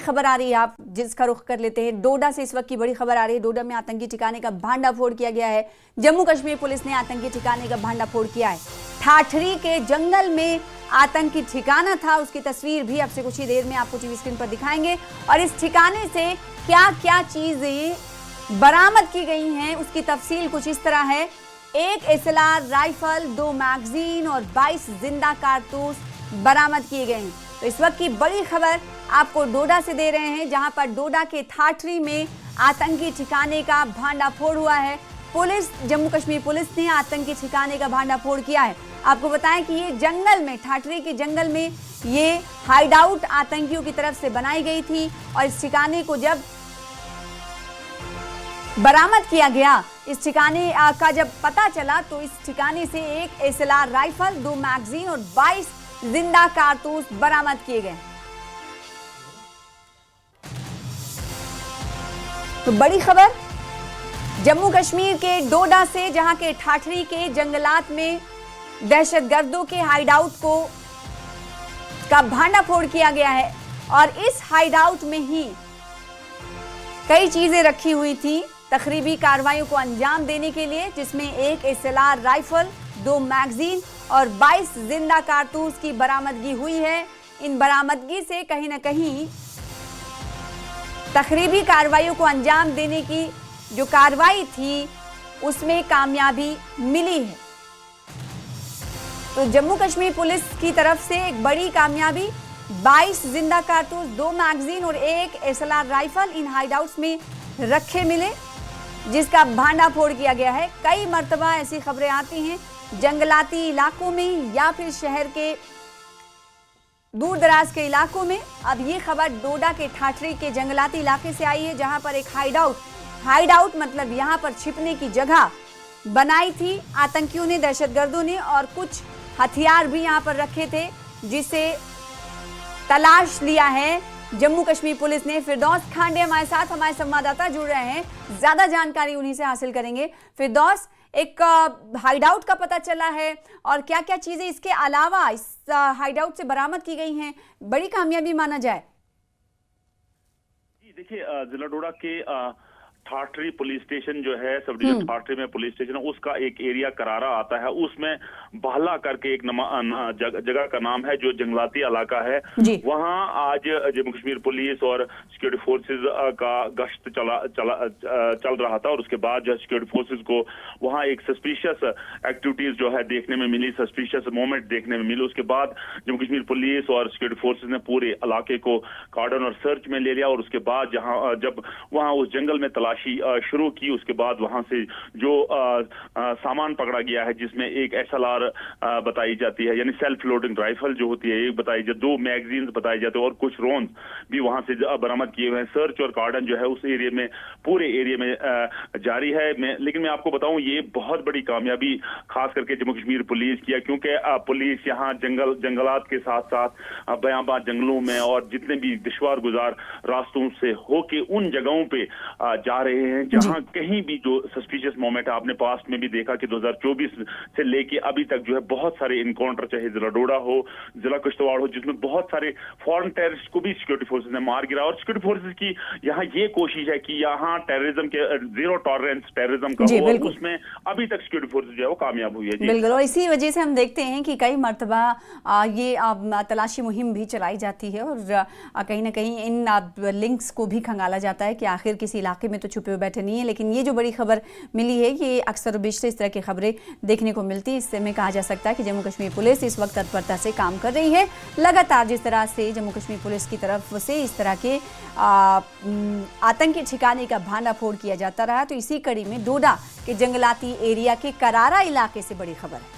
खबर आ रही है, आप जिसका रुख कर लेते हैं। डोडा से इस वक्त की बड़ी खबर आ रही है। डोडा में आतंकी ठिकाने का भांडाफोड़ किया गया है। जम्मू कश्मीर पुलिस ने आतंकी ठिकाने का भांडाफोड़ किया है। ठाठरी के जंगल में आतंकी ठिकाना था, उसकी तस्वीर भी अब से कुछ ही देर में आपको टीवी स्क्रीन पर दिखाएंगे। और इस ठिकाने से क्या क्या चीजें बरामद की गई हैं उसकी तफसील कुछ इस तरह है। एक एसएलआर राइफल, 2 मैगजीन और 22 जिंदा कारतूस बरामद किए गए हैं। तो इस वक्त की बड़ी खबर आपको डोडा से दे रहे हैं, जहां पर डोडा के ठाठरी में आतंकी ठिकाने का भांडाफोड़ हुआ है। पुलिस, जम्मू कश्मीर पुलिस ने आतंकी ठिकाने का भांडाफोड़ किया है। आपको बताएं कि ये जंगल में, ठाठरी के जंगल में ये हाइडआउट आतंकियों की तरफ से बनाई गई थी। और इस ठिकाने को जब बरामद किया गया, इस ठिकाने का जब पता चला, तो इस ठिकाने से एक एसएलआर राइफल, 2 मैगजीन और 22 जिंदा कारतूस बरामद किए गए। तो बड़ी खबर जम्मू कश्मीर के डोडा से, जहां के ठाठरी के जंगलात में दहशतगर्दों के हाइडआउट का भांडाफोड़ किया गया है। और इस हाइडआउट में ही कई चीजें रखी हुई थी तकरीबी कार्रवाइयों को अंजाम देने के लिए, जिसमें एक एसएलआर राइफल, 2 मैगजीन और 22 जिंदा कारतूस की बरामदगी हुई है। इन बरामदगी से कहीं ना कहीं तकरीबी कार्रवाइयों को अंजाम देने की जो कार्रवाई थी उसमें कामयाबी मिली है। तो जम्मू कश्मीर पुलिस की तरफ से एक बड़ी कामयाबी, 22 जिंदा कारतूस, 2 मैगजीन और एक एसएलआर राइफल इन हाइडआउट्स में रखे मिले, जिसका भांडाफोड़ किया गया है। कई मर्तबा ऐसी खबरें आती हैं जंगलाती इलाकों में या फिर शहर के दूर दराज के इलाकों में। अब ये खबर डोडा के ठाठरी के जंगलाती इलाके से आई है, जहां पर एक हाइडआउट मतलब यहां पर छिपने की जगह बनाई थी आतंकियों ने, दहशतगर्दों ने, और कुछ हथियार भी यहां पर रखे थे, जिसे तलाश लिया है जम्मू कश्मीर पुलिस ने। फिरदौस खांडे हमारे साथ, हमारे संवाददाता जुड़ रहे हैं, ज्यादा जानकारी उन्हीं से हासिल करेंगे। फिरदौस, एक हाइडआउट का पता चला है और क्या क्या चीजें इसके अलावा इस हाइडआउट से बरामद की गई हैं, बड़ी कामयाबी माना जाए? जी देखिए, जिला डोडा के ठाठरी पुलिस स्टेशन जो है, सब डिवीजन ठाठरी में पुलिस स्टेशन है, उसका एक एरिया करारा आता है। उसमें बाला करके एक जगह का नाम है जो जंगलाती इलाका है। वहां आज जम्मू कश्मीर पुलिस और सिक्योरिटी फोर्सेस का गश्त चल रहा था। और उसके बाद जो सिक्योरिटी फोर्सेस को वहां एक सस्पिशियस एक्टिविटीज जो है देखने में मिली, सस्पिशियस मोमेंट देखने में मिली। उसके बाद जम्मू कश्मीर पुलिस और सिक्योरिटी फोर्सेस ने पूरे इलाके को कार्डन और सर्च में ले लिया। और उसके बाद जब वहां उस जंगल में तलाशी शुरू की, उसके बाद वहां से जो सामान पकड़ा गया है, जिसमें एक एसएलआर बताई जाती है, यानी सेल्फ लोडिंग राइफल जो होती है, एक बताई जाती है, 2 मैगजीन बताई जाते हैं और कुछ रोन्स भी वहां से बरामद किए हुए हैं। सर्च और कार्डन जो है उस एरिया में, पूरे एरिया में जारी है। लेकिन मैं आपको बताऊं, ये बहुत बड़ी कामयाबी खास करके जम्मू कश्मीर पुलिस की है, क्योंकि पुलिस यहाँ जंगलात के साथ साथ बयाबाद जंगलों में और जितने भी दुश्वार गुजार रास्तों से होके उन जगहों पे जा रहे हैं जहां कहीं भी जो सस्पिशियस मोमेंट है। आपने पास्ट में भी देखा कि 2024 से लेके अभी तक जो है बहुत सारे इनकाउंटर, चाहे जिला डोडा हो, जिला किश्तवाड़ हो, जिसमें बहुत सारे फॉरेन टेररिस्ट को भी सिक्योरिटी फोर्सेस ने मार गिरा। और सिक्योरिटी फोर्सेस की यहाँ ये कोशिश है कि यहाँ टेररिज्म के जीरो टॉलरेंस टेररिज्म का हो, और उसमें अभी तक सिक्योरिटी फोर्सेस जो है वो कामयाब हुई है। बिल्कुल, और इसी वजह से हम देखते हैं कि कई मर्तबा ये तलाशी मुहिम भी चलाई जाती है और कहीं ना कहीं इन लिंक्स को भी खंगाला जाता है कि आखिर किसी इलाके में तो छुपे हुए बैठे नहीं है। लेकिन ये जो बड़ी खबर मिली है, ये अक्सर और बेशतर इस तरह की खबरें देखने को मिलती है। इससे में कहा जा सकता है कि जम्मू कश्मीर पुलिस इस वक्त तत्परता से काम कर रही है। लगातार जिस तरह से जम्मू कश्मीर पुलिस की तरफ से इस तरह के आतंकी ठिकाने का भांडाफोड़ किया जाता रहा, तो इसी कड़ी में डोडा के जंगलाती एरिया के करारा इलाके से बड़ी खबर है।